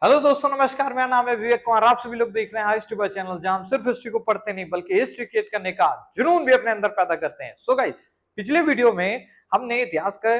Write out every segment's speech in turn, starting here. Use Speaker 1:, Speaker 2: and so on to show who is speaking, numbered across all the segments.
Speaker 1: Hello दोस्तों, नमस्कार। मेरा नाम है विवेक कुमार। आप सभी लोग देख रहे हैं हिस्ट्री बाय चैनल, जहां हम सिर्फ हिस्ट्री को पढ़ते नहीं बल्कि हिस्ट्री क्रिएट करने का जुनून भी अपने अंदर पैदा करते हैं। सो गाइस, पिछले वीडियो में हमने इतिहास के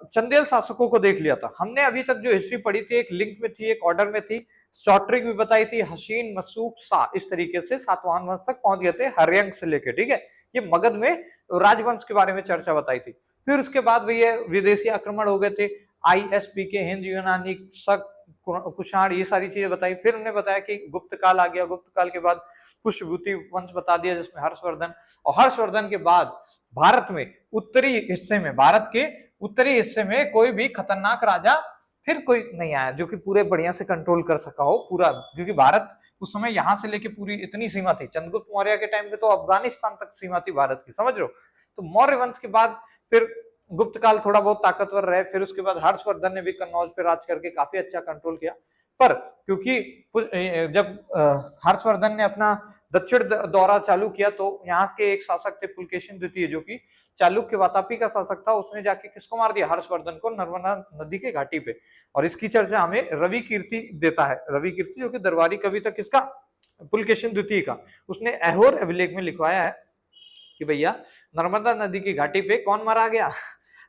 Speaker 1: चंदेल शासकों को देख लिया था। हमने अभी तक जो हिस्ट्री पढ़ी थी, एक लिंक में थी, एक ऑर्डर में थी, शॉर्ट ट्रिक भी बताई थी, हसीन, मसूक, शाह, इस तरीके से सातवाहन वंश तक पहुंच गए थे हर्यंक से लेके। ठीक है, ये मगध में राजवंश के बारे में चर्चा बताई थी। फिर उसके बाद भैया विदेशी आक्रमण हो गए थे, ISP के, हिंद, यूनानी, शक, कुषाण, ये सारी चीजें बताई। फिर हमने बताया कि गुप्त काल आ गया। गुप्त काल के बाद पुष्यभूति वंश बता दिया, जिसमें हर्षवर्धन, और हर्षवर्धन के बाद भारत में उत्तरी हिस्से में, भारत के उत्तरी हिस्से में कोई भी खतरनाक राजा फिर कोई नहीं आया जो कि पूरे बढ़िया से कंट्रोल कर सका हो पूरा, क्योंकि भारत उस समय यहां से लेके पूरी इतनी सीमा थी। चंद्रगुप्त मौर्य के टाइम पे तो अफगानिस्तान तक सीमा थी भारत की, समझ रहे हो। तो मौर्य वंश के बाद फिर गुप्त काल थोड़ा बहुत ताकतवर रहे। फिर उसके बाद हर्षवर्धन ने भी कन्नौज पे राज करके काफी अच्छा कंट्रोल किया। पर क्योंकि जब हर्षवर्धन ने अपना दक्षिण दौरा चालू किया तो यहाँ के एक शासक थे पुलकेशिन द्वितीय, जो कि चालुक्य वातापी का शासक था। उसने जाके किसको मार दिया? हर्षवर्धन को, नर्मदा नदी के घाटी पे। और इसकी चर्चा हमें रवि कीर्ति देता है। रवि कीर्ति जो कि दरबारी कवि था, किसका? पुलकेशिन द्वितीय का। उसने ऐहोर अभिलेख में लिखवाया है कि भैया नर्मदा नदी की घाटी पे कौन मारा गया?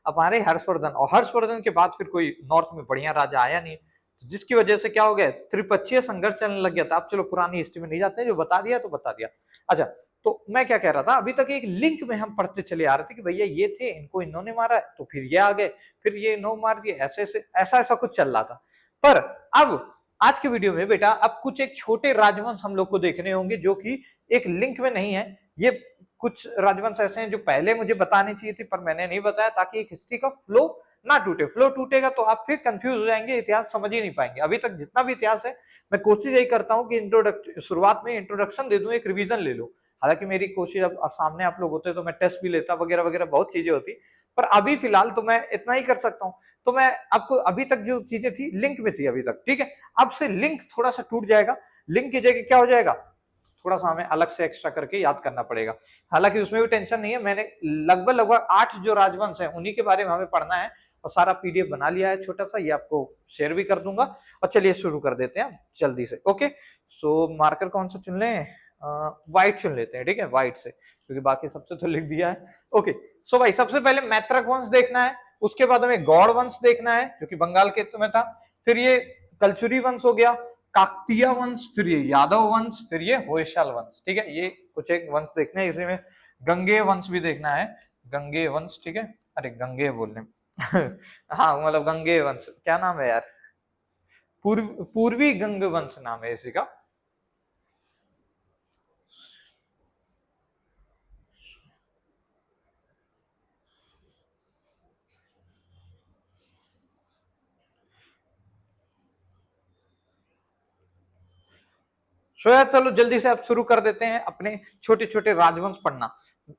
Speaker 1: हमारे हर्षवर्धन। और हर्षवर्धन के बाद फिर कोई नॉर्थ में बढ़िया राजा आया नहीं, जिसकी वजह से क्या हो गया? त्रिपक्षीय संघर्ष चलने लग गया था। अब चलो पुरानी हिस्ट्री में नहीं जाते हैं, जो बता दिया तो बता दिया। अच्छा, तो मैं क्या कह रहा था, अभी तक एक लिंक में हम पढ़ते चले आ रहे थे कि भैया ये थे, इनको इन्होंने मारा है, तो फिर ये आ गए, फिर ये इन्होंने मार दिए, ऐसे ऐसे ऐसा ऐसा कुछ चल रहा था। पर अब आज के वीडियो में बेटा अब कुछ एक छोटे राजवंश हम लोग को देखने होंगे, जो कि एक लिंक में नहीं है। ये कुछ राजवंश ऐसे हैं जो पहले मुझे बताने चाहिए थे पर मैंने नहीं बताया, ताकि एक हिस्ट्री का फ्लो ना टूटे। फ्लो टूटेगा तो आप फिर कंफ्यूज हो जाएंगे, इतिहास समझ ही नहीं पाएंगे। अभी तक जितना भी इतिहास है, मैं कोशिश यही करता हूँ कि शुरुआत में इंट्रोडक्शन दे दूं, एक रिवीजन ले लो। हालांकि मेरी कोशिश, अब सामने आप लोग होते तो मैं टेस्ट भी लेता वगैरह वगैरह, बहुत चीजें होती, पर अभी फिलहाल तो मैं इतना ही कर सकता हूँ। तो मैं आपको अभी तक जो चीजें थी लिंक में थी अभी तक, ठीक है। अब से लिंक थोड़ा सा टूट जाएगा। लिंक की जगह क्या हो जाएगा? थोड़ा सा हमें अलग से एक्स्ट्रा करके याद करना पड़ेगा। हालांकि उसमें भी टेंशन नहीं है, मैंने लगभग लगभग 8 जो राजवंश है उन्हीं के बारे में हमें पढ़ना है, और सारा PDF बना लिया है छोटा सा, ये आपको शेयर भी कर दूंगा। और चलिए शुरू कर देते हैं जल्दी से। ओके, सो मार्कर कौन सा चुन लें? व्हाइट चुन लेते हैं, ठीक है, व्हाइट से, क्योंकि बाकी सबसे तो लिख दिया है। ओके, सो भाई सबसे पहले मैत्रक वंश देखना है, उसके बाद हमें गौड़ वंश देखना है जो कि बंगाल के में था, फिर ये कलचुरी वंश हो गया, काकतीय वंश, फिर ये यादव वंश, फिर ये होयसाल वंश। ठीक है, ये कुछ एक वंश देखने हैं। इसी में गंगे वंश भी देखना है, गंगे वंश, ठीक है। अरे गंगे बोलने हाँ मतलब गंगे वंश, क्या नाम है यार? पूर्वी गंग वंश नाम है इसी का। सो यार चलो जल्दी से अब शुरू कर देते हैं अपने छोटे छोटे राजवंश पढ़ना।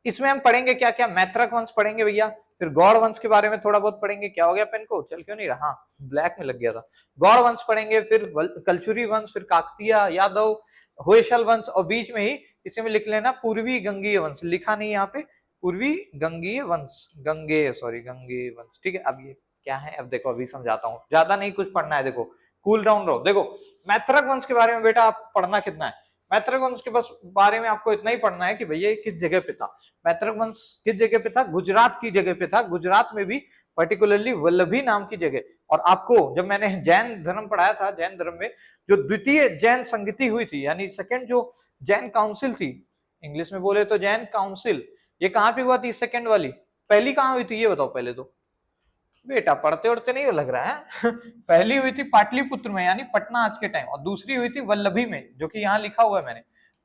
Speaker 1: इसमें हम पढ़ेंगे क्या क्या? मैत्रक वंश पढ़ेंगे भैया, फिर गौड़ वंश के बारे में थोड़ा बहुत पढ़ेंगे। क्या हो गया पेन को? चल क्यों नहीं रहा? हाँ, ब्लैक में लग गया था। गौड़ वंश पढ़ेंगे, फिर कलचुरी वंश, फिर काकतीय, यादव, होयसल वंश, और बीच में ही इसे में लिख लेना पूर्वी गंगीय वंश। लिखा नहीं यहाँ पे, पूर्वी गंगीय वंश, गंगे सॉरी गंगे वंश, ठीक है। अब ये क्या है? अब देखो अभी समझाता हूँ, ज्यादा नहीं कुछ पढ़ना है। देखो कूल डाउन रहो। देखो मैत्रक वंश के बारे में बेटा आप पढ़ना कितना है? मैत्रक वंश के बस बारे में आपको इतना ही पढ़ना है कि भैया किस जगह पे था। मैत्रक वंश किस जगह पे था? गुजरात की जगह पे था। गुजरात में भी पर्टिकुलरली वल्लभी नाम की जगह। और आपको जब मैंने जैन धर्म पढ़ाया था, जैन धर्म में जो द्वितीय जैन संगति हुई थी, यानी सेकंड जो जैन काउंसिल थी, इंग्लिश में बोले तो जैन काउंसिल, ये कहां पे हुआ थी? सेकंड वाली। पहली कहां हुई थी ये बताओ पहले तो। बेटा पढ़ते उड़ते नहीं हो लग रहा है पहली हुई थी पाटलिपुत्र में, यानी पटना आज के टाइम, और दूसरी हुई थी वल्लभी में, जो कि यहाँ लिखा हुआ है मैंने,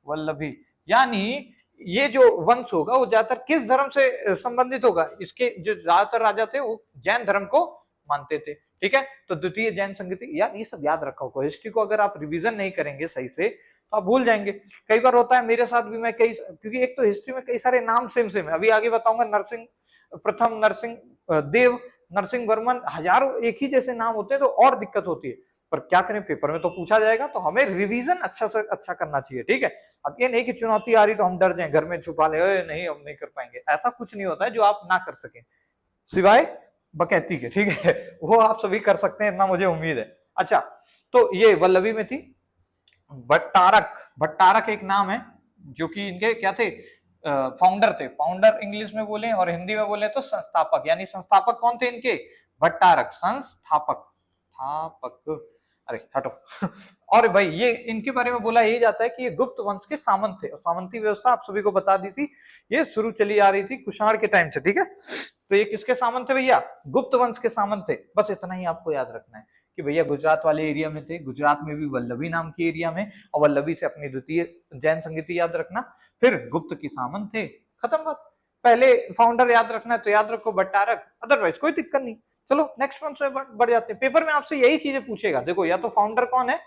Speaker 1: वल्लभी। यानी ये जो वंश होगा वो ज्यादातर किस धर्म से संबंधित होगा? इसके जो ज्यादातर राजा थे वो जैन धर्म को मानते थे, ठीक है। तो द्वितीय जैन संगति, यार ये सब याद रखा होगा। हिस्ट्री को अगर आप रिवीजन नहीं करेंगे सही से तो आप भूल जाएंगे। कई बार होता है मेरे साथ भी, मैं कई, क्योंकि एक तो हिस्ट्री में कई सारे नाम सेम सेम है। अभी आगे बताऊंगा, नरसिंह प्रथम, नरसिंह देव, नरसिंह वर्मन, हजारों एक ही जैसे नाम होते हैं तो और दिक्कत होती है। पर क्या करें, पेपर में तो पूछा जाएगा, तो हमें रिवीजन अच्छा से अच्छा करना चाहिए, ठीक है। अब ये नहीं कि चुनौती आ रही तो हम डर जाएं, घर में छुपा ले, नहीं हम नहीं कर पाएंगे, ऐसा कुछ नहीं होता है जो आप ना कर सकें, सिवाय बकैती के, ठीक है वो आप सभी कर सकते हैं, इतना मुझे उम्मीद है। अच्छा, तो ये वल्लभी में थी। भट्टारक, भट्टारक एक नाम है जो कि इनके क्या थे, फाउंडर थे। फाउंडर इंग्लिश में बोले और हिंदी में बोले तो संस्थापक, यानी संस्थापक कौन थे इनके, भट्टारक, संस्थापक, स्थापक, अरे हटो और भाई ये इनके बारे में बोला यही जाता है कि ये गुप्त वंश के सामंत थे, और सामंती व्यवस्था आप सभी को बता दी थी, ये शुरू चली आ रही थी कुषाण के टाइम से, ठीक है। तो ये किसके सामंत थे भैया, गुप्त वंश के सामंत थे। बस इतना ही आपको याद रखना है कि भैया गुजरात वाले एरिया में थे, गुजरात में भी वल्लभी नाम की एरिया में, और वल्लभी से अपनी द्वितीय जैन संगीति याद रखना, फिर गुप्त की सामंत थे, खत्म बात। पहले फाउंडर याद रखना है तो याद रखो भट्टारक, अदरवाइज कोई दिक्कत नहीं। चलो नेक्स्ट वन से बढ़ जाते हैं। पेपर में आपसे यही चीजें पूछेगा, देखो या तो फाउंडर कौन है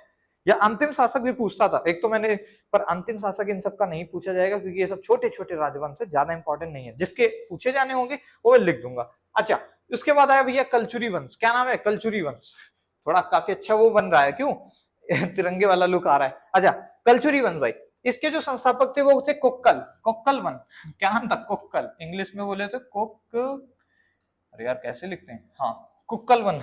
Speaker 1: या अंतिम शासक भी पूछता था एक तो मैंने, पर अंतिम शासक इन सबका नहीं पूछा जाएगा क्योंकि ये सब छोटे छोटे राजवंश है, ज्यादा इंपॉर्टेंट नहीं है। जिसके पूछे जाने होंगे वो मैं लिख दूंगा। अच्छा, उसके बाद आया भैया कलचुरी वंश। क्या नाम है, कलचुरी वंश। थोड़ा काफी अच्छा वो बन रहा है, क्यों तिरंगे वाला लुक आ रहा है। अच्छा, कलचुरी वंश भाई, इसके जो संस्थापक थे वो थे कोक्कल, कोक्कल वन। क्या नाम था, कोक्कल, इंग्लिश में बोले तो कोक, अरे यार कैसे लिखते हैं, हाँ कुक्कल वन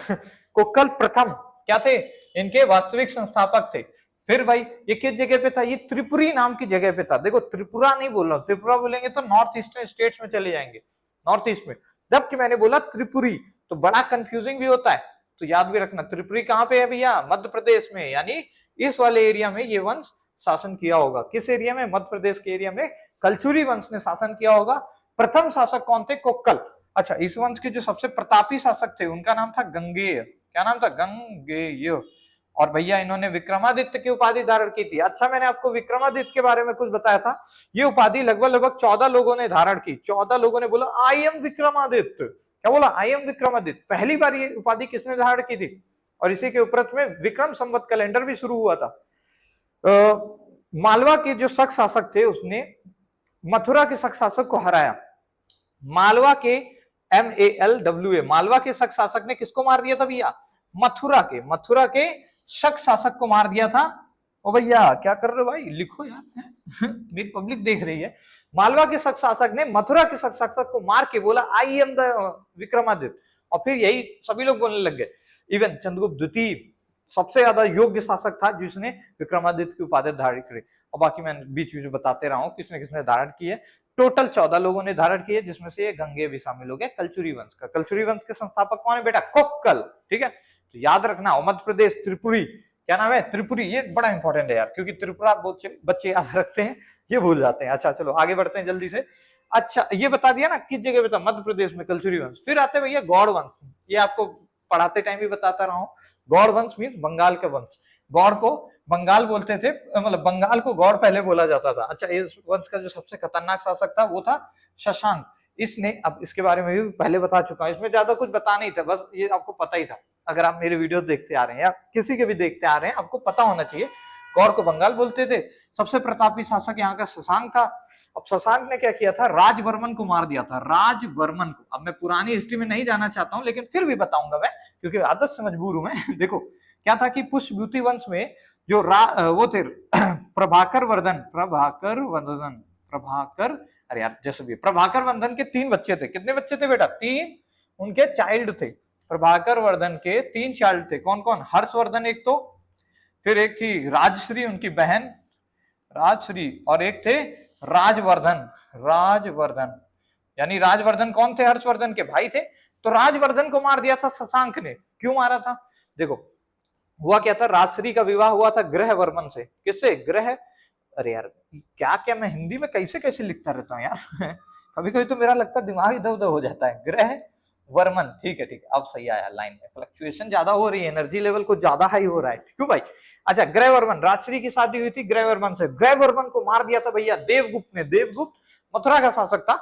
Speaker 1: कुक्कल प्रथम क्या थे, इनके वास्तविक संस्थापक थे। फिर भाई ये किस जगह पे था, ये त्रिपुरी नाम की जगह पे था। देखो त्रिपुरा नहीं बोल रहा हूं, त्रिपुरा बोलेंगे तो नॉर्थ ईस्टर्न स्टेट्स में चले जाएंगे, नॉर्थ ईस्ट में, जबकि मैंने बोला त्रिपुरी तो बड़ा कंफ्यूजिंग भी होता है। तो याद भी रखना त्रिपुरी कहाँ पे है भैया, मध्य प्रदेश में, यानी इस वाले एरिया में ये वंश शासन किया होगा। किस एरिया में, मध्य प्रदेश के एरिया में कलचुरी वंश ने शासन किया होगा। प्रथम शासक कौन थे, कोक्कल। अच्छा, इस वंश के जो सबसे प्रतापी शासक थे उनका नाम था गंगेय। क्या नाम था, गंगेय। और भैया इन्होंने विक्रमादित्य की उपाधि धारण की थी। अच्छा, मैंने आपको विक्रमादित्य के बारे में कुछ बताया था, ये उपाधि लगभग 14 लोगों ने धारण की। 14 लोगों ने बोला आई एम विक्रमादित्य। क्या बोला, आई एम विक्रमादित्य। पहली बार ये उपाधि किसने धारण की थी, और इसी के उपलक्ष्य में विक्रम संवत कैलेंडर भी शुरू हुआ था। मालवा के जो शक शासक थे उसने मथुरा के शक शासक को हराया। मालवा के MALWA, मालवा के शक शासक ने किसको मार दिया था भैया, मथुरा के शक शासक को मार दिया था। ओ भैया क्या कर रहे हो भाई, लिखो यार मेरी पब्लिक देख रही है। मालवा के शक शासक ने मथुरा के शक शासक को मार के बोला आई एम द विक्रमादित्य, और फिर यही सभी लोग बोलने लग गए। इवन चंद्रगुप्त द्वितीय सबसे ज्यादा योग्य शासक था जिसने विक्रमादित्य की उपाधि धारण की। और बाकी मैं बीच बीच में बताते रहा हूं किसने किसने धारण की है। टोटल 14 लोगों ने धारण किए, जिसमें से ये गंगे भी शामिल हो गए कलचुरी वंश का। कलचुरी वंश के संस्थापक कौन है बेटा, कोक्कल, ठीक है। तो याद रखना, मध्य प्रदेश त्रिपुरी, क्या नाम है, त्रिपुरी। ये बड़ा इंपॉर्टेंट है यार, क्योंकि त्रिपुरा बहुत बच्चे याद रखते हैं, ये भूल जाते हैं। अच्छा चलो आगे बढ़ते हैं जल्दी से। अच्छा, ये बता दिया ना किस जगह पे था, मध्य प्रदेश में कलचुरी वंश। फिर आते भैया गौड़ वंश, ये आपको पढ़ाते टाइम भी बताता रहा हूं। गौड़ वंश मीन्स बंगाल का वंश। गौड़ को बंगाल बोलते थे, मतलब बंगाल को गौड़ पहले बोला जाता था। अच्छा, इस वंश का जो सबसे खतरनाक शासक था वो था शशांक। इसने, अब इसके बारे में भी पहले बता चुका हूं, इसमें ज्यादा कुछ बता नहीं था, बस ये आपको पता ही था। अगर आप मेरे वीडियो देखते आ रहे हैं या किसी के भी देखते आ रहे हैं, आपको पता होना चाहिए। गौड़ को बंगाल बोलते थे। सबसे प्रतापी शासक यहाँ का शशांक था। अब शशांक ने क्या किया था, राजवर्मन को मार दिया था, राजवर्मन को। अब मैं पुरानी हिस्ट्री में नहीं जाना चाहता हूं, लेकिन फिर भी बताऊंगा मैं, क्योंकि आदत से मजबूर हूं मैं देखो क्या था कि पुष्पभूति वंश में जो वो थे प्रभाकर वर्धन, अरे यार जैसे भी, प्रभाकर वर्धन के 3 बच्चे थे। कितने बच्चे थे बेटा, 3 उनके चाइल्ड थे। प्रभाकर वर्धन के 3 चाइल्ड थे। कौन कौन, हर्षवर्धन एक तो, फिर एक थी राजश्री उनकी बहन राजश्री, और एक थे राजवर्धन। यानी राजवर्धन कौन थे, हर्षवर्धन के भाई थे। तो राजवर्धन को मार दिया था शशांक ने। क्यों मारा था, देखो हुआ क्या था, राजश्री का विवाह हुआ था ग्रहवर्मन से। किससे, ग्रह, अरे यार क्या क्या मैं हिंदी में कैसे कैसे लिखता रहता हूँ यार कभी कभी तो मेरा लगता है दिमाग इधर उधर हो जाता है। ग्रह वर्मन, ठीक है अब सही आया लाइन में। फ्लक्चुएशन ज्यादा हो रही है, एनर्जी लेवल को ज्यादा हाई हो रहा है, क्यों भाई। अच्छा, ग्रहवर्मन, राजश्री की शादी हुई थी ग्रहवर्मन से। ग्रहवर्मन को मार दिया था भैया देवगुप्त ने। देवगुप्त मथुरा का शासक था,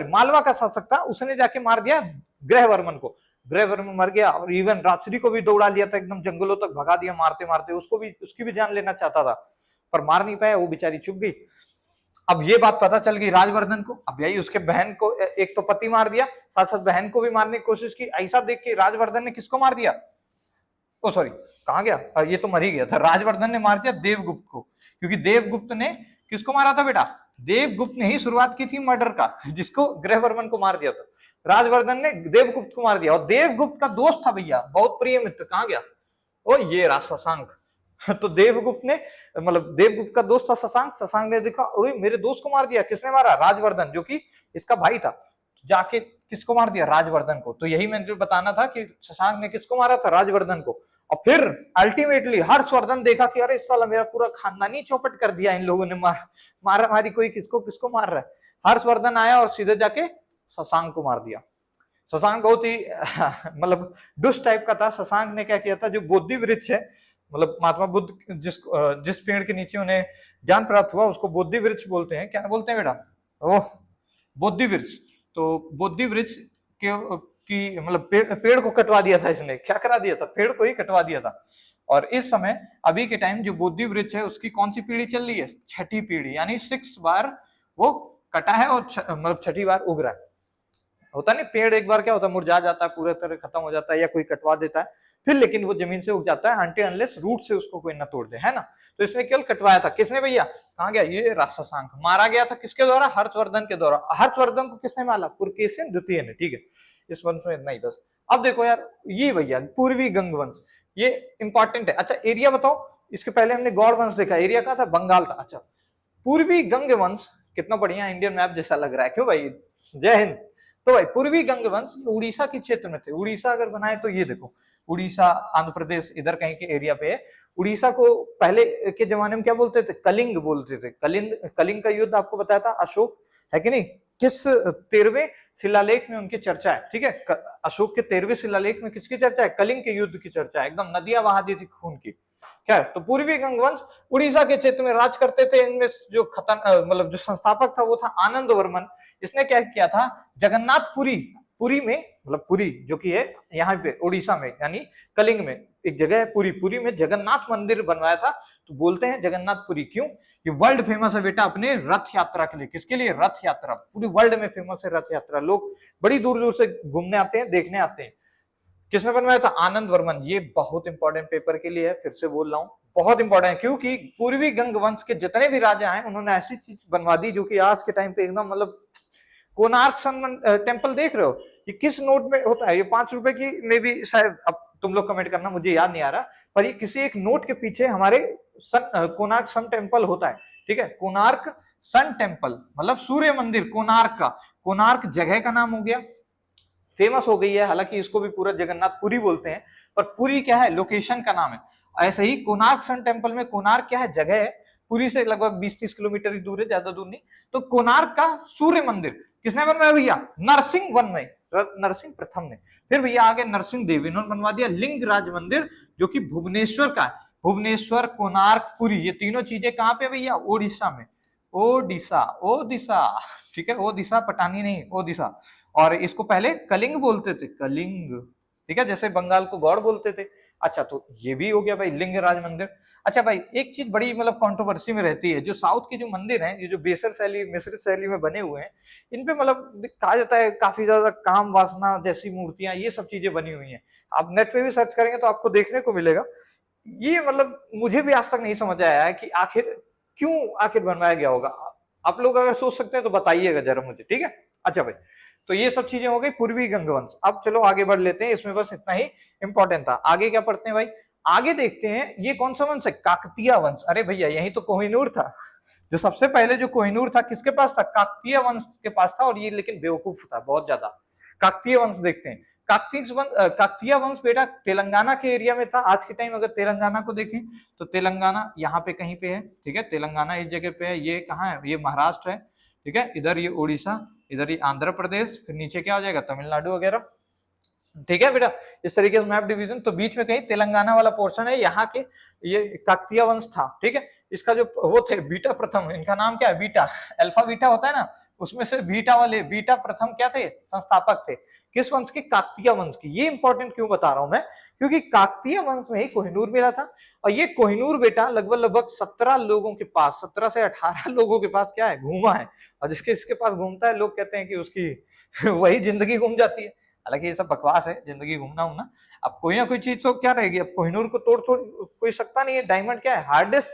Speaker 1: मालवा का शासक था, उसने जाके मार दिया ग्रहवर्मन को। ग्रहवर्मन मर गया, और इवन राजश्री को भी दौड़ा लिया था, एकदम जंगलों तक भगा दिया मारते मारते। उसकी भी जान लेना चाहता था, पर मार नहीं पाया, वो बेचारी चुप गई। अब ये बात पता चल गई राजवर्धन को। अब यही उसके बहन को, एक तो पति मार दिया, साथ साथ बहन को भी मारने की कोशिश की। ऐसा देख के राजवर्धन ने किसको मार दिया, ओ सॉरी कहां गया, ये तो मर ही गया था। राजवर्धन ने मार दिया देवगुप्त को, क्योंकि देवगुप्त ने किसको मारा था बेटा, देवगुप्त ने ही शुरुआत की थी मर्डर का, जिसको ग्रहवर्मन को मार दिया था। राजवर्धन ने देवगुप्त को मार दिया, और देवगुप्त का दोस्त था भैया, बहुत प्रिय मित्र, कहां गया, ओ ये शशांक। तो देवगुप्त ने, मतलब देवगुप्त का दोस्त था शशांक, शशांक ने देखा ओए मेरे दोस्त को मार दिया, किसने मारा? राजवर्धन, जो कि इसका भाई था। जाके किसको मार दिया? राजवर्धन को। तो यही मैंने बताना था कि शशांक ने किसको मारा था? राजवर्धन को। और फिर अल्टीमेटली हर्षवर्धन देखा कि अरे साला मेरा पूरा खानदानी चौपट कर दिया इन लोगों ने, मारा मारी, कोई किसको किसको मार रहा है। हर्षवर्धन आया और सीधे जाके शशांक को मार दिया। शशांक बहुत ही मतलब दुष्ट टाइप का था। शशांक ने क्या किया था, जो बोधि वृक्ष है, मतलब महात्मा बुद्ध जिस पेड़ के नीचे उन्हें ज्ञान प्राप्त हुआ उसको बोधि वृक्ष बोलते हैं। क्या बोलते हैं बेटा? ओह, बोधि वृक्ष। तो बोधि वृक्ष के की मतलब पेड़ को कटवा दिया था इसने। क्या करा दिया था? पेड़ को ही कटवा दिया था। और इस समय अभी के टाइम जो बोधि वृक्ष है उसकी कौन सी पीढ़ी चल रही है? छठी पीढ़ी, यानी 6 बार वो कटा है और मतलब छठी बार उग रहा है। होता नहीं, पेड़ एक बार क्या होता है, मुरझा जाता है, पूरे तरह खत्म हो जाता है, या कोई कटवा देता है, फिर लेकिन वो जमीन से उग जाता है अनटिल अनलेस रूट से उसको कोई ना तोड़ दे, है ना। तो इसने केवल कटवाया था। किसने भैया? कहाँ गया ये शशांक? मारा गया था किसके द्वारा? हर्षवर्धन के द्वारा। हर्षवर्धन को किसने मारा? पुलकेशिन द्वितीय ने, ठीक है। इस वंश में इतना ही बस। अब देखो यार, ये भैया पूर्वी गंग वंश, ये इंपॉर्टेंट है। अच्छा एरिया बताओ, इसके पहले हमने गौड़ वंश देखा, एरिया कहाँ था? बंगाल था। अच्छा, पूर्वी गंग वंश कितना बढ़िया इंडियन मैप जैसा लग रहा है, क्यों भाई? जय हिंद। तो भाई पूर्वी गंग वंश उड़ीसा के क्षेत्र में थे। उड़ीसा अगर बनाए तो ये देखो, उड़ीसा, आंध्र प्रदेश, इधर कहीं के एरिया पे है। उड़ीसा को पहले के जमाने में क्या बोलते थे? कलिंग बोलते थे। कलिंग का युद्ध आपको बताया था अशोक, है कि नहीं? किस 13वें शिलालेख में उनकी चर्चा है, ठीक है। अशोक के 13वें शिलालेख में किसकी चर्चा है? कलिंग के युद्ध की चर्चा है। एकदम नदियां बहा दी थी खून की। क्या है? तो पूर्वी गंगवंश उड़ीसा के क्षेत्र में राज करते थे। इनमें जो मतलब जो संस्थापक था वो था आनंद वर्मन। इसने क्या किया था? जगन्नाथपुरी, पुरी में, मतलब पुरी जो कि है यहाँ पे उड़ीसा में, यानी कलिंग में एक जगह है पुरी, पुरी में जगन्नाथ मंदिर बनवाया था। तो बोलते हैं जगन्नाथपुरी क्यों? ये वर्ल्ड फेमस है बेटा अपने रथ यात्रा के लिए। किसके लिए? रथ यात्रा। पूरी वर्ल्ड में फेमस है रथ यात्रा। लोग बड़ी दूर दूर से घूमने आते हैं, देखने आते हैं। किसने बनवाया था? आनंद वर्मन। ये बहुत इंपॉर्टेंट पेपर के लिए है, फिर से बोल रहा हूँ, बहुत इंपॉर्टेंट है, क्योंकि पूर्वी गंग वंश के जितने भी राजा हैं उन्होंने ऐसी चीज बनवा दी जो कि आज के टाइम पे एकदम मतलब कोणार्क सन टेम्पल देख रहे हो, ये किस नोट में होता है? ये 5 रुपए की में भी शायद, अब तुम लोग कमेंट करना, मुझे याद नहीं आ रहा, पर ये किसी एक नोट के पीछे हमारे कोणार्क सन टेम्पल होता है, ठीक है। कोणार्क सन टेम्पल मतलब सूर्य मंदिर कोणार्क का। कोणार्क जगह का नाम हो गया, फेमस हो गई है, हालांकि इसको भी पूरा जगन्नाथपुरी बोलते हैं, पर पुरी क्या है? लोकेशन का नाम है। ऐसे ही कोणार्क सन टेम्पल में कोणार्क क्या है? जगह है। पुरी से लगभग 20-30 किलोमीटर ही दूर है, ज्यादा दूर नहीं। तो कोणार्क का सूर्य मंदिर किसने बनवाया भैया? नरसिंह वन में, नरसिंह प्रथम ने। फिर भैया आगे नरसिंह देव, इन्होंने बनवा दिया लिंगराज मंदिर, जो कि भुवनेश्वर का है। भुवनेश्वर, कोणार्क, पुरी, ये तीनों चीजें कहाँ पे भैया? ओडिशा में। ओडिशा, ओडिशा, ठीक है। ओडिशा, पटानी नहीं, ओडिशा। और इसको पहले कलिंग बोलते थे, कलिंग, ठीक है, जैसे बंगाल को गौड़ बोलते थे। अच्छा, तो ये भी हो गया भाई लिंगराज मंदिर। अच्छा भाई, एक चीज बड़ी मतलब कंट्रोवर्सी में रहती है, जो साउथ के जो मंदिर हैं, ये जो बेसर शैली, मिस्र शैली में बने हुए हैं, इन पे मतलब कहा जाता है काफी ज्यादा काम वासना जैसी मूर्तियां, ये सब चीजें बनी हुई हैं। आप नेट पे भी सर्च करेंगे तो आपको देखने को मिलेगा। ये मतलब मुझे भी आज तक नहीं समझ आया है कि आखिर क्यों आखिर बनवाया गया होगा। आप लोग अगर सोच सकते हैं तो बताइएगा जरा मुझे, ठीक है। अच्छा भाई, तो ये सब चीजें हो गई पूर्वी गंगवंश। अब चलो आगे बढ़ लेते हैं, इसमें बस इतना ही इंपॉर्टेंट था। आगे क्या पढ़ते हैं भाई? आगे देखते हैं ये कौन सा वंश है? काकतीय वंश। अरे भैया यही तो कोहिनूर था, जो सबसे पहले जो कोहिनूर था किसके पास था? काकतीय वंश के पास था। और ये लेकिन बेवकूफ था बहुत ज्यादा। काकतीय वंश देखते हैं। काकतीय वंश बेटा तेलंगाना के एरिया में था। आज के टाइम अगर तेलंगाना को देखें तो तेलंगाना यहाँ पे कहीं पे है, ठीक है। तेलंगाना इस जगह पे है। ये कहाँ है? ये महाराष्ट्र है, ठीक है। इधर ये उड़ीसा, इधर ये आंध्र प्रदेश, फिर नीचे क्या हो जाएगा? तमिलनाडु वगैरह, ठीक है बेटा। इस तरीके से मैप डिवीजन। तो बीच में कहीं तेलंगाना वाला पोर्शन है, यहाँ के ये काकतीय वंश था, ठीक है। इसका जो वो थे बीटा प्रथम, इनका नाम क्या है? बीटा, अल्फा बीटा होता है ना, उसमें से बीटा वाले बीटा प्रथम क्या थे? संस्थापक थे। किस वंश के? काकतीय वंश की। ये इंपॉर्टेंट क्यों बता रहा हूं मैं? क्योंकि काकतीय वंश में ही कोहिनूर मिला था। और ये कोहिनूर बेटा लगभग 17 लोगों के पास, 17 से 18 लोगों के पास क्या है? घूमा है। और जिसके इसके पास घूमता है, लोग कहते हैं कि उसकी वही जिंदगी घूम जाती है। हालांकि ये सब बकवास है, जिंदगी घूमना उमना। अब कोई ना कोई चीज तो क्या रहेगी? अब कोहिनूर को तोड़ कोई सकता नहीं है। डायमंड क्या है? हार्डेस्ट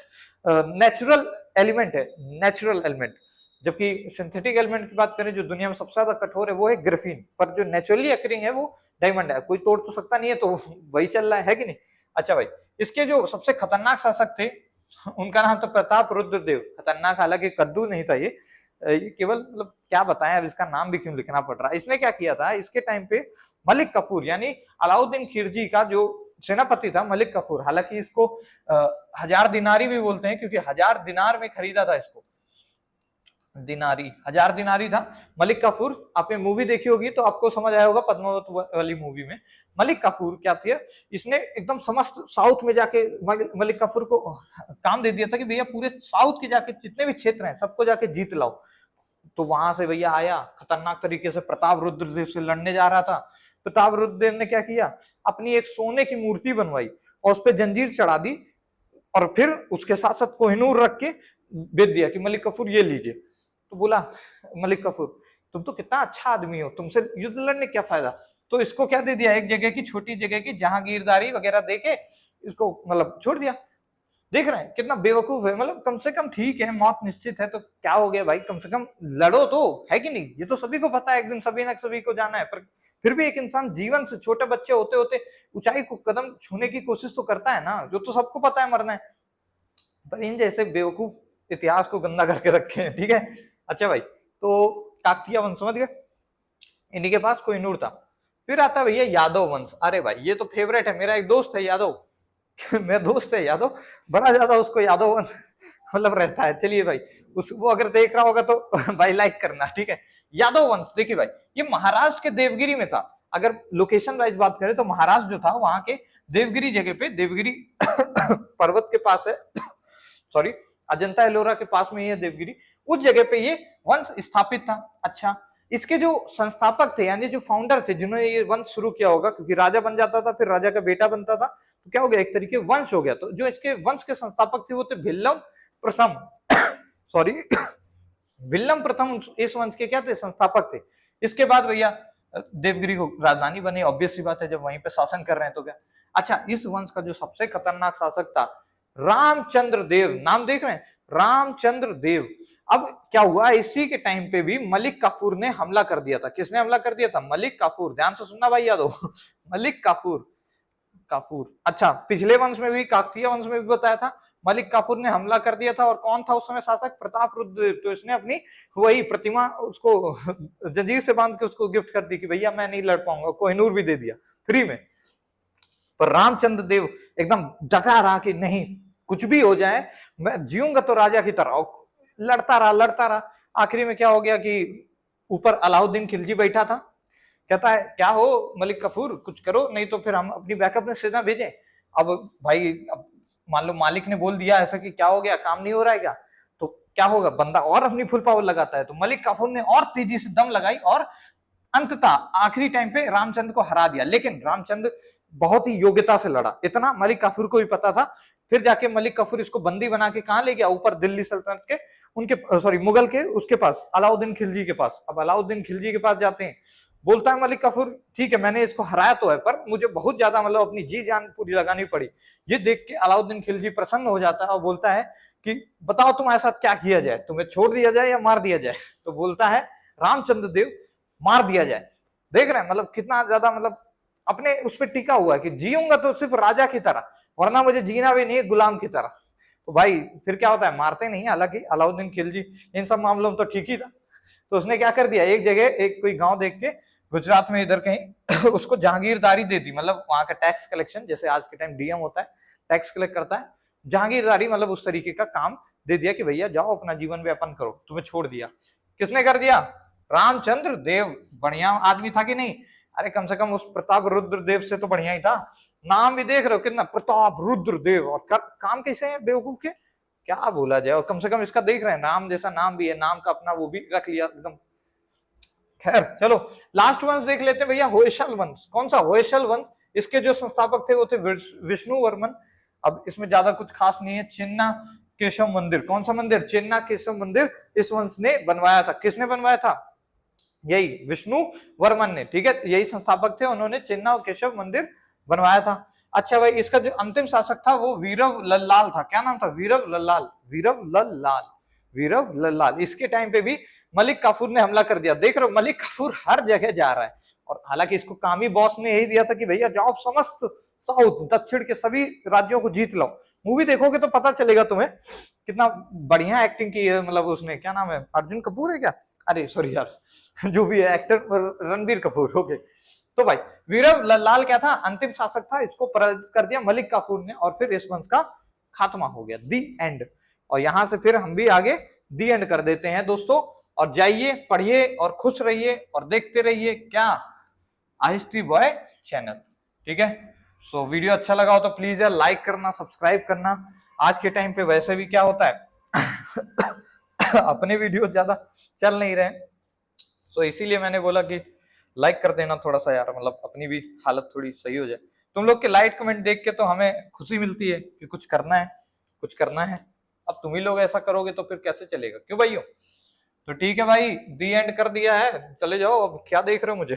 Speaker 1: नेचुरल एलिमेंट है, नेचुरल एलिमेंट। जबकि सिंथेटिक एलिमेंट की बात करें, जो दुनिया में सबसे ज्यादा कठोर है वो है ग्राफीन, पर जो नेचुरली अकरिंग है वो डायमंड है। कोई तोड़ तो सकता नहीं है, तो वही चल रहा है कि नहीं। अच्छा भाई, इसके जो सबसे खतरनाक शासक थे उनका नाम था प्रताप रुद्रदेव। खतरनाक, हालांकि कद्दू नहीं था ये केवल मतलब क्या बताएं, अब इसका नाम भी क्यों लिखना पड़ रहा है। इसने क्या किया था, इसके टाइम पे मलिक कफूर यानी अलाउद्दीन खिलजी का जो सेनापति था मलिक कफूर, हालांकि इसको 1000 दिनारी भी बोलते हैं क्योंकि 1000 दिनार में खरीदा था इसको। दिनारी, 1000 दिनारी था मलिक काफूर। आपने मूवी देखी होगी तो आपको समझ आया होगा, पद्मावत वाली मूवी में मलिक काफूर क्या थे, इसने एकदम समस्त साउथ में जाके मलिक काफूर को काम दे दिया था कि भैया पूरे साउथ के जाके जितने भी क्षेत्र हैं सबको जाके जीत लाओ। तो वहां से भैया आया, खतरनाक तरीके से प्रताप रुद्रदेव से लड़ने जा रहा था। प्रताप रुद्रदेव ने क्या किया, अपनी एक सोने की मूर्ति बनवाई और उस पर जंजीर चढ़ा दी और फिर उसके साथ साथ कोहिनूर रख के बेच दिया कि मलिक काफूर ये लीजिए। तो बोला मलिक काफूर तुम तो कितना अच्छा आदमी हो, तुमसे युद्ध लड़ने क्या फायदा। तो इसको क्या दे दिया, एक जगह की छोटी जगह की जहांगीरदारी वगैरह देके इसको मतलब छोड़ दिया। देख रहे हैं कितना बेवकूफ है, मतलब कम से कम ठीक है मौत निश्चित है तो क्या हो गया भाई, कम से कम लड़ो तो, है कि नहीं। ये तो सभी को पता है एक दिन सभी ना सभी को जाना है, पर फिर भी एक इंसान जीवन से छोटे बच्चे होते होते ऊंचाई को कदम छूने की कोशिश तो करता है ना, जो तो सबको पता है मरना है। पर इन जैसे बेवकूफ इतिहास को गंदा करके रखे हैं, ठीक है। अच्छा भाई, तो काकतीय वंश समझ गए, इन्हीं के पास कोहिनूर था। फिर आता भैया यादव वंश। अरे भाई ये तो फेवरेट है, मेरा एक दोस्त है यादव मेरा दोस्त है यादव, बड़ा ज्यादा उसको यादव वंश मतलब रहता है। चलिए भाई, वो अगर देख रहा होगा तो भाई लाइक करना, ठीक है। यादव वंश देखिए भाई, ये महाराष्ट्र के देवगिरी में था। अगर लोकेशन वाइज बात करें तो महाराष्ट्र जो था वहां के देवगिरी जगह पे, देवगिरी पर्वत के पास है सॉरी, अजंता एलोरा के पास में ही है देवगिरी, उस जगह पे ये वंश स्थापित था। अच्छा, इसके जो संस्थापक थे यानी जो फाउंडर थे जिन्होंने ये वंश शुरू किया होगा, क्योंकि राजा बन जाता था फिर राजा का बेटा बनता था तो क्या हो गया, एक तरीके वंश हो गया। तो जो इसके वंश के संस्थापक थे वो थे भिल्लम प्रथम सॉरी भिल्लम प्रथम इस वंश के क्या थे, संस्थापक थे। इसके बाद भैया देवगिरी को राजधानी बनी, ऑब्वियस सी बात है जब वहीं पे शासन कर रहे हैं तो क्या। अच्छा, इस वंश का जो सबसे खतरनाक शासक था रामचंद्र देव, नाम देख रहे हैं रामचंद्र देव। अब क्या हुआ, इसी के टाइम पे भी मलिक काफूर ने हमला कर दिया था। किसने हमला कर दिया था, मलिक काफूर। ध्यान से सुनना भाई यादव मलिक काफूर, काफूर। अच्छा, पिछले वंश में भी, काकतीय वंश में भी बताया था मलिक काफूर ने हमला कर दिया था। और कौन था उस समय शासक, प्रताप रुद्रदेव। तो इसने अपनी वही प्रतिमा उसको जंजीर से बांध के उसको गिफ्ट कर दी कि भैया मैं नहीं लड़ पाऊंगा, कोहिनूर भी दे दिया फ्री में। पर रामचंद्र देव एकदम डटा रहा कि नहीं, कुछ भी हो जाए मैं जीऊंगा तो राजा की तरह। लड़ता रहा। आखिरी में क्या हो गया कि ऊपर अलाउद्दीन खिलजी बैठा था, कहता है क्या हो मलिक काफूर, कुछ करो नहीं तो फिर हम अपनी बैकअप में सेना भेजें। अब भाई, अब मान लो मालिक ने बोल दिया ऐसा कि क्या हो गया, काम नहीं हो रहा है क्या, तो क्या होगा, बंदा और अपनी फुल पावर लगाता है। तो मलिक काफूर ने और तेजी से दम लगाई और अंततः आखिरी टाइम पे रामचंद्र को हरा दिया। लेकिन रामचंद्र बहुत ही योग्यता से लड़ा, इतना मलिक काफूर को भी पता था। फिर जाके मलिक काफूर इसको बंदी बना के कहां ले गया, ऊपर दिल्ली सल्तनत के उनके सॉरी मुगल के उसके पास, अलाउद्दीन खिलजी के पास। अब अलाउद्दीन खिलजी के पास जाते हैं, बोलता है मलिक काफूर ठीक है मैंने इसको हराया तो है पर मुझे बहुत ज्यादा मतलब अपनी जी जान पूरी लगानी पड़ी। ये देख के अलाउद्दीन खिलजी प्रसन्न हो जाता है और बोलता है कि बताओ तुम्हारे साथ क्या किया जाए, तुम्हें छोड़ दिया जाए या मार दिया जाए। तो बोलता है रामचंद्र देव मार दिया जाए। देख रहे हैं मतलब कितना ज्यादा मतलब अपने उस पर टिका हुआ है कि जीऊंगा तो सिर्फ राजा की तरह, वरना मुझे जीना भी नहीं गुलाम की तरह। तो भाई फिर क्या होता है, मारते नहीं। हालांकि अलाउद्दीन खिलजी इन सब मामलों में तो ठीक ही था। तो उसने क्या कर दिया, एक जगह एक कोई गांव देख के गुजरात में इधर कहीं उसको जहांगीरदारी दे दी, मतलब वहां का टैक्स कलेक्शन, जैसे आज के टाइम डीएम होता है टैक्स कलेक्ट करता है, जहांगीरदारी मतलब उस तरीके का काम दे दिया कि भैया जाओ अपना जीवन व्यापन करो, तुम्हें छोड़ दिया। किसने कर दिया, रामचंद्र देव। बढ़िया आदमी था कि नहीं, अरे कम से कम उस प्रताप रुद्र देव से तो बढ़िया ही था। नाम भी देख रहे हो कितना, प्रताप रुद्र देव, और काम कैसे है बेवकूफ के, क्या बोला जाए। और कम से कम इसका देख रहे हैं नाम जैसा नाम भी है, नाम का अपना वो भी रख लिया एकदम। खैर चलो लास्ट वंश देख लेते हैं भैया, होयसल वंश। कौन सा, होयसल वंश। इसके जो संस्थापक थे वो थे विष्णु वर्मन। अब इसमें ज्यादा कुछ खास नहीं है। चिन्ना केशव मंदिर, कौन सा मंदिर, चिन्ना केशव मंदिर इस वंश ने बनवाया था। किसने बनवाया था, यही विष्णु वर्मन ने, ठीक है। यही संस्थापक थे, उन्होंने चिन्ना और केशव मंदिर बनवाया था। अच्छा भाई, इसका जो अंतिम शासक था वो वीरव लल्लाल था। क्या नाम था, वीरव लल्लाल, वीरव लल्लाल, वीरव लल्लाल। इसके टाइम पे भी मलिक काफूर ने हमला कर दिया। देख रहे हो मलिक काफूर हर जगह जा रहा है, और हालांकि इसको काम ही बॉस ने यही दिया था कि भैया जाओ समस्त साउथ दक्षिण के सभी राज्यों को जीत लो। मूवी देखोगे तो पता चलेगा तुम्हें कितना बढ़िया एक्टिंग की है। मतलब उसने, क्या नाम है, अर्जुन कपूर है क्या, अरे सॉरी यार जो भी है एक्टर, रणबीर कपूर। ओके, तो भाई वीरव लाल क्या था, अंतिम शासक था, इसको पराजित कर दिया मलिक काफूर ने और फिर इस वंश का खात्मा हो गया, दी एंड। और यहां से फिर हम भी आगे दी एंड कर देते हैं दोस्तों। और जाइए, पढ़िए और खुश रहिए और देखते रहिए क्या, हिस्ट्री बॉय चैनल। ठीक है, सो वीडियो अच्छा लगा हो तो प्लीज यार लाइक करना, सब्सक्राइब करना। आज के टाइम पे वैसे भी क्या होता है अपने वीडियो ज्यादा चल नहीं रहे, सो इसीलिए मैंने बोला कि लाइक कर देना थोड़ा सा यार, मतलब अपनी भी हालत थोड़ी सही हो जाए। तुम लोग के लाइक कमेंट देख के तो हमें खुशी मिलती है कि कुछ करना है, कुछ करना है। अब तुम ही लोग ऐसा करोगे तो फिर कैसे चलेगा, क्यों भाइयों? तो ठीक है भाई, दी एंड कर दिया है, चले जाओ, अब क्या देख रहे हो मुझे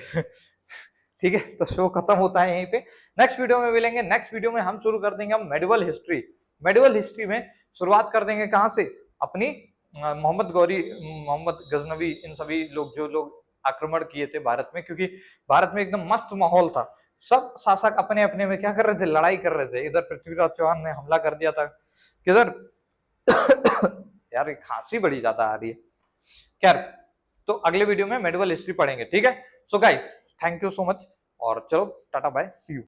Speaker 1: ठीक है, तो शो खत्म होता है यहीं पे। नेक्स्ट वीडियो में मिलेंगे। नेक्स्ट वीडियो में हम शुरू कर देंगे हम मेडिवल हिस्ट्री। मेडिवल हिस्ट्री में शुरुआत कर देंगे कहां से, अपनी मोहम्मद गौरी, मोहम्मद गजनवी, इन सभी लोग जो लोग आक्रमण किए थे भारत में, क्योंकि भारत में एकदम मस्त माहौल था। सब शासक अपने अपने में क्या कर रहे थे, लड़ाई कर रहे थे। इधर पृथ्वीराज चौहान ने हमला कर दिया था, किधर यार ये खांसी बड़ी ज्यादा आ रही है। खैर, तो अगले वीडियो में मेडिवल हिस्ट्री पढ़ेंगे, ठीक है। So guys, thank you so much, और चलो टाटा बाय, सी यू।